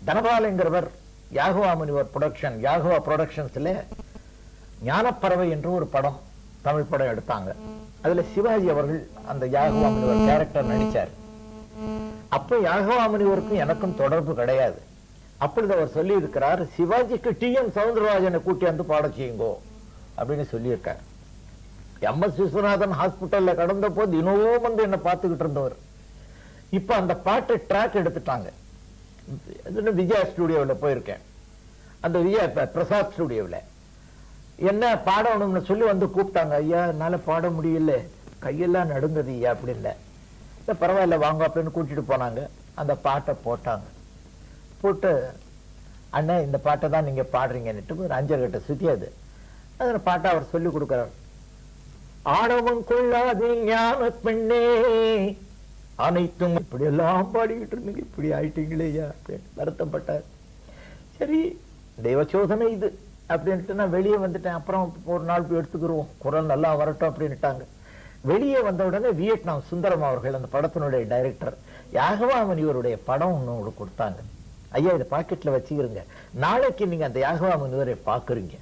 தனபாலங்கிறவர் யாகவா முனிவர் ப்ரொடக்ஷன், யாகவா ப்ரொடக்ஷன்ஸ்ல ஞானப்பறவை என்று ஒரு படம், தமிழ் படம் எடுத்தாங்க. அதுல சிவாஜி அவர்கள் அந்த யாகவா முனிவர் கேரக்டர் நடிச்சார். அப்ப யாகவா முனிவருக்கும் எனக்கும் தொடர்பு கிடையாது. அப்பொழுது அவர் சொல்லி இருக்கிறார், சிவாஜிக்கு டி.எம். சௌந்தரராஜனை கூட்டி வந்து பாட செய்யுங்கோ அப்படின்னு சொல்லியிருக்கார். எம்.எஸ். விஸ்வநாதன் ஹாஸ்பிட்டல்ல கடந்த போது தினமும் வந்து என்ன பார்த்துக்கிட்டு இருந்தவர். இப்ப அந்த பாட்டு ட்ராக் எடுத்துட்டாங்க. விஜயா ஸ்டுடியோவில் போயிருக்கேன். அந்த விஜயா பிரசாத் ஸ்டுடியோவில் என்ன பாடணும்னு சொல்லி வந்து கூப்பிட்டாங்க. ஐயா என்னால பாட முடியல, கையெல்லாம் நடுங்குது ஐயா அப்படின்னு. பரவாயில்ல வாங்க அப்படின்னு கூட்டிட்டு போனாங்க. அந்த பாட்டை போட்டாங்க. போட்டு அண்ணன் இந்த பாட்டை தான் நீங்க பாடுறீங்கன்னுட்டு ஒரு 5 கட்ட சுத்தி அது அந்த பாட்டை அவர் சொல்லி கொடுக்கிறார். ஆணவம் கொள்ளாதே ஞான பெண்ணே அனைத்தும் இப்படி எல்லாம் பாடிக்கிட்டு இருந்தீங்க, இப்படி ஆயிட்டீங்களேயா வருத்தப்பட்டார். சரி தெய்வ சோதனை இது அப்படின்ட்டு நான் வெளியே வந்துட்டேன். அப்புறம் ஒரு நாள் போய் எடுத்துக்கிறோம், குரல் நல்லா வரட்டும் அப்படின்ட்டாங்க. வெளியே வந்த உடனே வியட்நாம் சுந்தரம் அவர்கள் அந்த படத்தினுடைய டைரக்டர் யாகவா முனிவருடைய படம் ஒண்ணு கொடுத்தாங்க. ஐயா இதை பாக்கெட்ல வச்சுக்கிறீங்க, நாளைக்கு நீங்க அந்த யாகவா முனிவரை பாக்குறீங்க,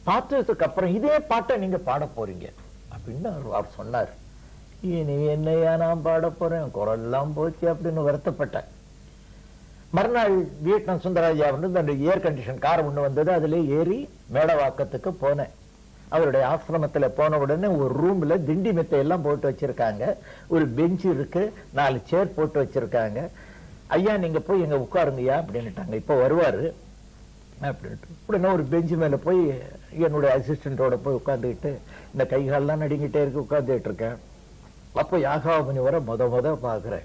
பார்த்ததுக்கு அப்புறம் இதே பாட்டை நீங்க பாட போறீங்க அப்படின்னு அவர் சொன்னார். இனி என்னையா நான் பாட போறேன், குரல் எல்லாம் போச்சு அப்படின்னு வருத்தப்பட்டேன். மறுநாள் வியட்நாம் சுந்தரராஜா வந்து அந்த ஏர் கண்டிஷன் கார் ஒண்ணு வந்தது, அதுல ஏறி மேடவாக்கத்துக்கு போனேன். அவருடைய ஆசிரமத்துல போன உடனே ஒரு ரூம்ல திண்டி மெத்தை எல்லாம் போட்டு வச்சிருக்காங்க, ஒரு பெஞ்ச் இருக்கு, 4 சேர் போட்டு வச்சிருக்காங்க. ஐயா நீங்க போய் எங்க உட்காருங்கய்யா அப்படின்னுட்டாங்க. இப்ப வருவாரு அப்படின்ட்டு உடனே ஒரு பெஞ்சு மேல போய் என்னுடைய அசிஸ்டண்டோட போய் உட்கார்ந்துக்கிட்டு இந்த கைகாலெல்லாம் நடுங்கிட்டே இருக்கு, உட்கார்ந்துட்டு இருக்கேன். அப்போ யாகவா முனிவரை முத பாக்குறேன்.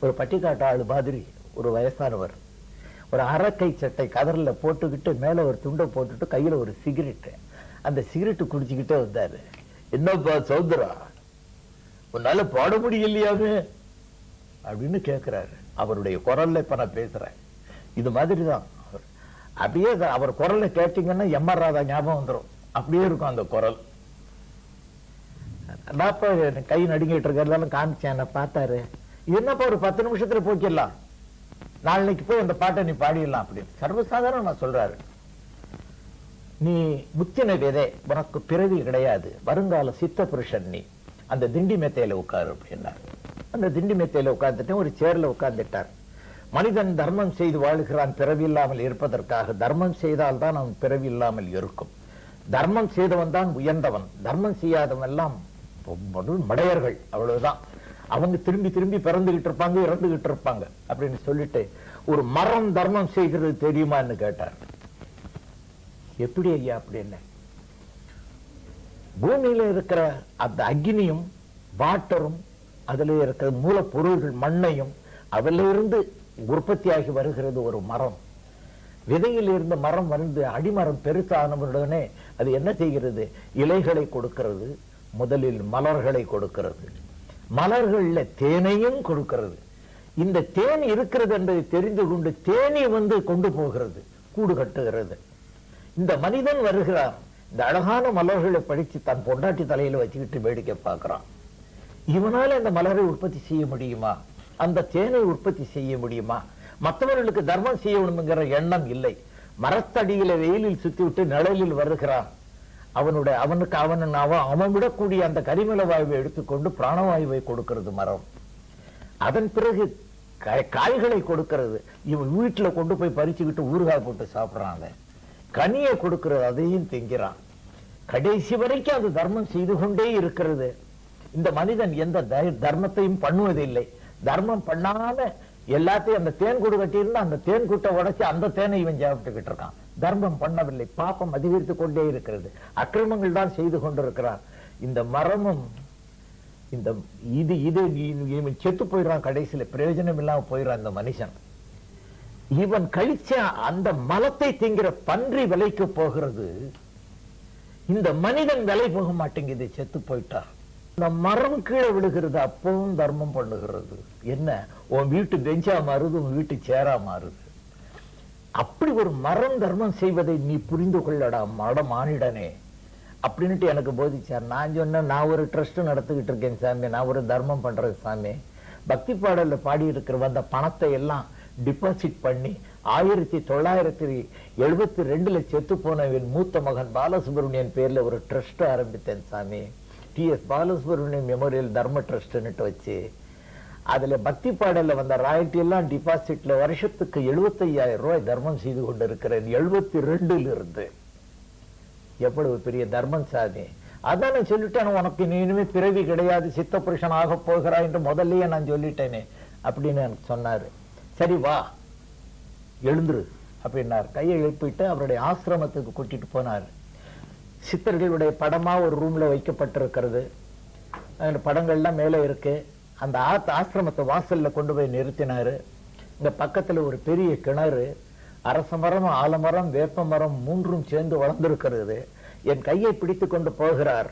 ஒரு பட்டிக்காட்டு ஆளு மாதிரி ஒரு வயசானவர், ஒரு அரக்கை சட்டை கதர்ல போட்டுக்கிட்டு மேல ஒரு துண்டை போட்டுட்டு கையில ஒரு சிகரெட், அந்த சிகரெட்டு குடிச்சுக்கிட்டே வந்தாரு. என்னப்பா சௌந்தரா உன்னால பாட முடியலையாமே அப்படின்னு கேட்கிறாரு. அவருடைய குரல்ல இப்ப நான் பேசுறேன். இது மாதிரிதான் அப்படியே அவர் குரல்ல கேட்டீங்கன்னா எம்.ஆர். ராதா ஞாபகம் வந்துடும், அப்படியே இருக்கும் அந்த குரல். நான் கை நடுங்கிட்டு இருக்கிறதாலும் காமிச்சேன், என்ன பார்த்தாரு. என்னப்பா ஒரு 10 நிமிஷத்துல போக்கிடலாம், நாளைக்கு போய் அந்த பாட்டை நீ பாடிடலாம் அப்படின்னு சர்வசாதாரணமா சொல்றாரு. நீ முத்தின விதை, உனக்கு பிறவி கிடையாது, வருங்கால சித்த புருஷன், நீ அந்த திண்டி மெத்தையில உட்காரு அப்படின்னார். அந்த திண்டி மெத்தையில உட்கார்ந்துட்டு ஒரு சேர்ல உட்கார்ந்துட்டார். மனிதன் தர்மம் செய்து வாழுகிறான் பிறவி இல்லாமல் இருப்பதற்காக. தர்மம் செய்தால் தான் அவன் பிறவி இல்லாமல் இருக்கும். தர்மம் செய்தவன் தான் உயர்ந்தவன், தர்மம் செய்யாதவன் எல்லாம் மடையர்கள், அவ்வளவுதான். அவங்க திரும்பி திரும்பி பிறந்துகிட்டு இருப்பாங்க, இறந்துகிட்டு இருப்பாங்க அப்படின்னு சொல்லிட்டு, ஒரு மரம் தர்மம் செய்கிறது தெரியுமான்னு கேட்டார். எப்படி ஐயா அப்படின்னு. பூமியில இருக்கிற அந்த அக்னியும் வாட்டரும் அதுல இருக்கிற மூலப்பொருள்கள் மண்ணையும் அதுல இருந்து உற்பத்தியாகி வருகிறது ஒரு மரம். விதையில் இருந்த மரம் வந்து அடிமரம் பெருசானவுடனே அது என்ன செய்கிறது, இலைகளை கொடுக்கிறது, முதலில் மலர்களை கொடுக்கிறது, மலர்கள்ல தேனையும் கொடுக்கிறது. இந்த தேன் இருக்கிறது என்பதை தெரிந்து கொண்டு தேனி வந்து கொண்டு போகிறது, கூடு கட்டுகிறது. இந்த மனிதன் வருகிறான், இந்த அழகான மலர்களை படிச்சு தன் பொண்டாட்டி தலையில வச்சுக்கிட்டு வேடிக்கை பார்க்கிறான். இவனால அந்த மலரை உற்பத்தி செய்ய முடியுமா, அந்த தேனை உற்பத்தி செய்ய முடியுமா? மற்றவர்களுக்கு தர்மம் செய்யணுங்கிற எண்ணம் இல்லை. மரத்தடியில வெயிலில் சுத்தி விட்டு நிழலில் வருகிறான். அவன் விடக்கூடிய அந்த கரிமல வாயுவை எடுத்துக்கொண்டு பிராணவாயுவை கொடுக்கிறது மரம். அதன் பிறகு காய்களை கொடுக்கிறது. இவன் வீட்டுல கொண்டு போய் பறிச்சுக்கிட்டு ஊறுகாய் போட்டு சாப்பிடறாங்க. கனியை கொடுக்கிறது, அதையும் திங்கிறான். கடைசி வரைக்கும் அது தர்மம் செய்து கொண்டே இருக்கிறது. இந்த மனிதன் எந்த தர்மத்தையும் பண்ணுவதில்லை. தர்மம் பண்ணாம எல்லாத்தையும் அந்த தேன் கூடு கட்டியிருந்தா அந்த தேன் கூட்டை உடைச்சு அந்த தேனை இவன் சாப்பிட்டுக்கிட்டு இருக்கான். தர்மம் பண்ணவில்லை. பாப்பம் அதிகரித்து கொண்டே இருக்கிறது. அக்கிரமங்கள் தான் செய்து கொண்டிருக்கிறான். இந்த மரமும் இந்த இவன் செத்து போயிடுறான். கடைசியில பிரயோஜனம் இல்லாம போயிடுறான் இந்த மனுஷன். இவன் கழிச்ச அந்த மலத்தை திங்கிற பன்றி விலைக்கு போகிறது. இந்த மனிதன் விலை போக மாட்டேங்குது, செத்து போயிட்டா. இந்த மரம் கீழே விழுகிறது, அப்பவும் தர்மம் பண்ணுகிறது. என்ன, உன் வீட்டு பெஞ்சா மாறுது, உன் வீட்டு சேரா மாறுது. அப்படி ஒரு மரம் தர்மம் செய்வதை நீ புரிந்து கொள்ளடா மானிடனே அப்படின்ட்டு எனக்கு போதிச்சார். நான் சொன்னேன், நான் ஒரு ட்ரஸ்ட் நடத்திக்கிட்டு இருக்கேன் சாமி, நான் ஒரு தர்மம் பண்றேன் சாமி. பக்தி பாடல்ல பாடி இருக்கிற அந்த பணத்தை எல்லாம் டிபாசிட் பண்ணி 1972 செத்து போன என் மூத்த மகன் பாலசுப்ரமணியன் பேர்ல ஒரு ட்ரஸ்ட் ஆரம்பித்தேன் சாமி. டி.எஸ். பாலசுப்ரமணியன் மெமோரியல் தர்ம ட்ரஸ்ட்னுட்டு வச்சு அதுல பக்தி பாடல்ல வந்த ராயல்டி எல்லாம் டிபாசிட்ல வருஷத்துக்கு 75,000 ரூபாய் தர்மம் செய்து கொண்டு இருக்கிறேன். 72 இருந்து. எவ்வளவு பெரிய தர்மம் சாமி. அதான் நான் சொல்லிட்டேன், உனக்கு நீ இனிமே பிறவி கிடையாது, சித்த புருஷன் ஆக போகிறாய் என்று முதல்லயே நான் சொல்லிட்டேனே அப்படின்னு எனக்கு சொன்னாரு. சரி வா எழுந்துரு அப்படின்னார். கையை எழுப்பிட்டு அவருடைய ஆசிரமத்துக்கு கூட்டிட்டு போனார். சித்தர்களுடைய படமா ஒரு ரூம்ல வைக்கப்பட்டிருக்கிறது. அந்த படங்கள்லாம் மேல இருக்கு. அந்த ஆசிரமத்தை வாசல்ல கொண்டு போய் நிறுத்தினாரு. இந்த பக்கத்துல ஒரு பெரிய கிணறு, அரச மரம், ஆலமரம், வேப்ப மரம் 3ம் சேர்ந்து வளர்ந்திருக்கிறது. என் கையை பிடித்து கொண்டு போகிறார்.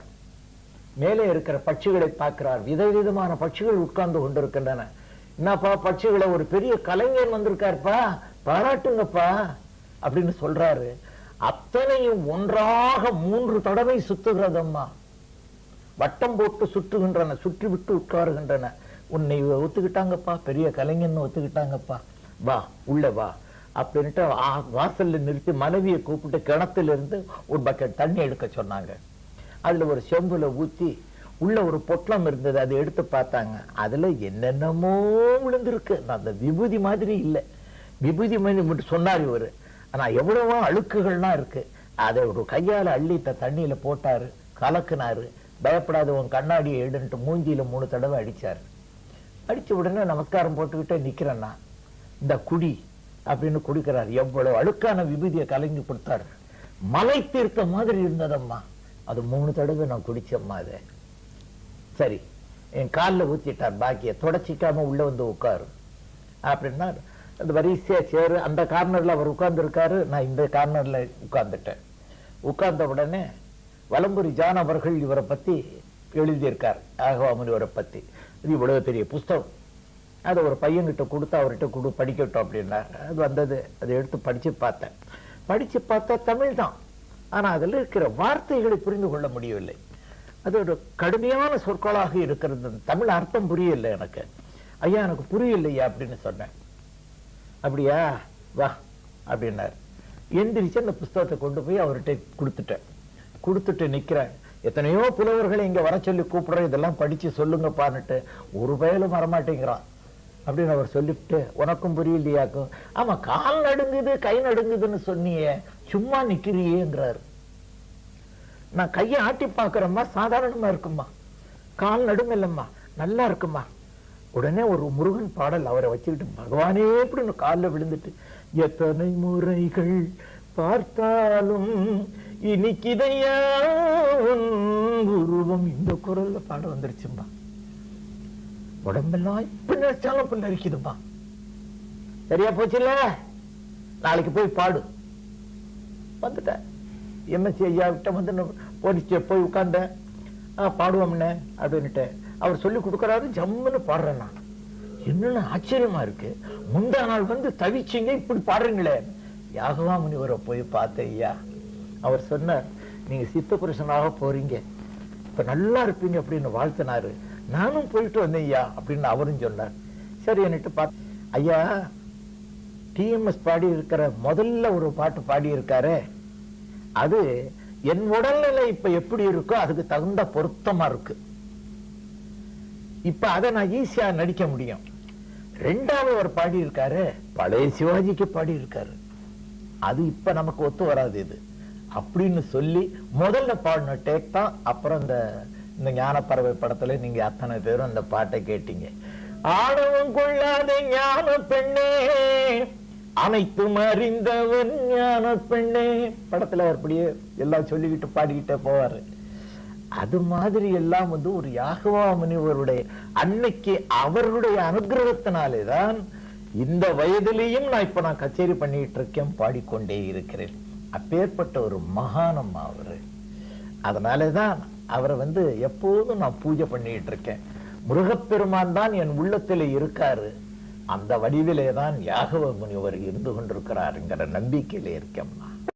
மேலே இருக்கிற பட்சிகளை பார்க்கிறார். விதவிதமான பட்சிகள் உட்கார்ந்து கொண்டிருக்கின்றன. என்னப்பா பட்சிகளை, ஒரு பெரிய கலைஞர் வந்திருக்காருப்பா, பாராட்டுங்கப்பா அப்படின்னு சொல்றாரு. அத்தனையும் ஒன்றாக 3 தடவை சுத்துகிறதம்மா. வட்டம் போட்டு சுற்றுகின்றன, சுற்றி விட்டு உட்காருகின்றன. உன்னை ஒத்துக்கிட்டாங்கப்பா, பெரிய கலைஞர்னு ஒத்துக்கிட்டாங்கப்பா, வா உள்ள வா அப்படின்ட்டு வாசல்ல நிறுத்தி மனைவியை கூப்பிட்டு கிணத்திலிருந்து ஒரு பக்கெட் தண்ணி எடுக்க சொன்னாங்க. அதுல ஒரு செம்புல ஊத்தி உள்ள ஒரு பொட்டலம் இருந்தது, அதை எடுத்து பார்த்தாங்க. அதுல என்னென்னமோ விழுந்திருக்கு. அந்த விபூதி மாதிரி இல்லை, விபூதி மாதிரி மட்டும் சொன்னார் இவரு. ஆனா எவ்வளவோ அழுக்குகள்லாம் இருக்கு. அதை ஒரு கையால அள்ளித்த தண்ணியில போட்டாரு, கலக்குனாரு. பயப்படாத, உன் கண்ணாடியை எடுன்ட்டு மூஞ்சியில 3 தடவை அடிச்சாரு. அடிச்ச உடனே நமஸ்காரம் போட்டுக்கிட்டே நிக்கிறேன்னா, இந்த குடி அப்படின்னு குடிக்கிறார். எவ்வளவு அழுக்கான விபூதியை கலங்கி கொடுத்தாரு. மலை தீர்த்த மாதிரி இருந்ததம்மா. அது 3 தடவை நான் குடிச்சம்மா. அதை சரி என் காலில் ஊத்திட்டார். பாக்கிய தொடச்சிக்காம உள்ள வந்து உட்காரு அப்படின்னா, அந்த வரிசையா சேரு அந்த கார்னர்ல அவர் உட்கார்ந்து இருக்காரு, நான் இந்த கார்னர்ல உட்கார்ந்துட்டேன். உட்கார்ந்த உடனே வலம்புரி ஜான் அவர்கள் இவரை பத்தி எழுதியிருக்கார், யாகவா முனிவரை பத்தி. இது இவ்வளவு பெரிய புஸ்தகம். அதை ஒரு பையன்கிட்ட கொடுத்து அவர்கிட்ட படிக்கட்டும் அப்படின்னார். அது வந்தது, அதை எடுத்து படிச்சு பார்த்தேன். படிச்சு பார்த்தா தமிழ் தான், ஆனா அதுல இருக்கிற வார்த்தைகளை புரிந்து கொள்ள முடியவில்லை. அது ஒரு கடுமையான சொற்களாக இருக்கிறது. தமிழ் அர்த்தம் புரியல எனக்கு. ஐயா எனக்கு புரியலையா அப்படின்னு சொன்னேன். அப்படியா வா அப்படின்னார். எந்திரிச்சு அந்த புஸ்தகத்தை கொண்டு போய் அவர்கிட்ட கொடுத்துட்டு நிக்கிறேன். எத்தனையோ புலவர்களை இங்க வர சொல்லி கூப்பிடுறேன், இதெல்லாம் படிச்சு சொல்லுங்கப்பான்னுட்டு ஒரு பயலும் வரமாட்டேங்கிறான் அப்படின்னு அவர் சொல்லிவிட்டு, உனக்கும் புரியலையாக்கும். ஆமா, கால் நடுங்குது கை நடுங்குதுன்னு சொன்னியே, சும்மா நிக்கிறியேங்கிறாரு. நான் கையை ஆட்டி பாக்குறேம்மா, சாதாரணமா இருக்குமா, கால் நடுங்கல்லம்மா, நல்லா இருக்குமா. உடனே ஒரு முருகன் பாடல் அவரை வச்சுக்கிட்டு, பகவானே அப்படின்னு காலில் விழுந்துட்டு, எத்தனை முறைகள் பார்த்தாலும் இனிக்கிதையா உருவம், இந்த குரல்ல பாட வந்துருச்சுமா. உடம்பெல்லாம் இப்ப நினைச்சாலும் இப்ப நெரிக்குதுமா. சரியா போச்சுல்ல, நாளைக்கு போய் பாடு. வந்துட்டேன். எம்எஸ்சி ஐயா கிட்ட வந்து போலீஸ் போய் உட்கார்ந்தேன். பாடுவோம்னே அப்படின்னுட்டு அவர் சொல்லி கொடுக்கறாரு. ஜம்முன்னு பாடுறேன். நான் என்னன்னு ஆச்சரியமா இருக்கு. முந்தா நாள் வந்து தவிச்சிங்க, இப்படி பாடுறீங்களே. யாகவா முனிவரை போய் பார்த்தேன் ஐயா. அவர் சொன்னார், நீங்க சித்த புருஷனாக போறீங்க, இப்ப நல்லா இருப்பீங்க அப்படின்னு வாழ்த்தினாரு. நானும் போயிட்டு வந்தேன் ஐயா அப்படின்னு அவரும் சொன்னார். சரி என்னட்டு பார்த்து, ஐயா டிஎம்எஸ் பாடி இருக்கிற முதல்ல ஒரு பாட்டு பாடி இருக்காரு, அது என் உடல்நிலை இப்ப எப்படி இருக்கோ அதுக்கு தகுந்த பொருத்தமா இருக்கு. இப்ப அதை நான் ஈஸியா நடிக்க முடியும். 2வது அவர் பாடி இருக்காரு, பழைய சிவாஜிக்கு பாடி இருக்காரு, அது இப்ப நமக்கு ஒத்து வராது இது அப்படின்னு சொல்லி முதல்ல பாடின டேக் தான். அப்புறம் இந்த ஞானப்பறவை படத்துல நீங்க அத்தனை பேரும் அந்த பாட்டை கேட்டீங்க. ஆணவம் கொள்ளாத ஞான பெண்ணே, அனைத்தும் அறிந்தவன் ஞான பெண்ணே படத்துல அப்படியே எல்லாம் சொல்லிக்கிட்டு பாடிக்கிட்டே போவாரு. அது மாதிரி எல்லாம் வந்து ஒரு யாகவா முனிவருடைய அன்னைக்கு அவருடைய அனுகிரகத்தினாலேதான் இந்த வயதிலையும் நான் கச்சேரி பண்ணிட்டு இருக்கேன், பாடிக்கொண்டே இருக்கிறேன். அப்பேற்பட்ட ஒரு மகானம் அவரு. அதனாலதான் அவரை வந்து எப்போதும் நான் பூஜை பண்ணிட்டு இருக்கேன். முருகப்பெருமான் தான் என் உள்ளத்திலே இருக்காரு, அந்த வடிவிலே தான் யாகவ முனிவர் இருந்து கொண்டிருக்கிறாருங்கிற நம்பிக்கையில இருக்கேன்.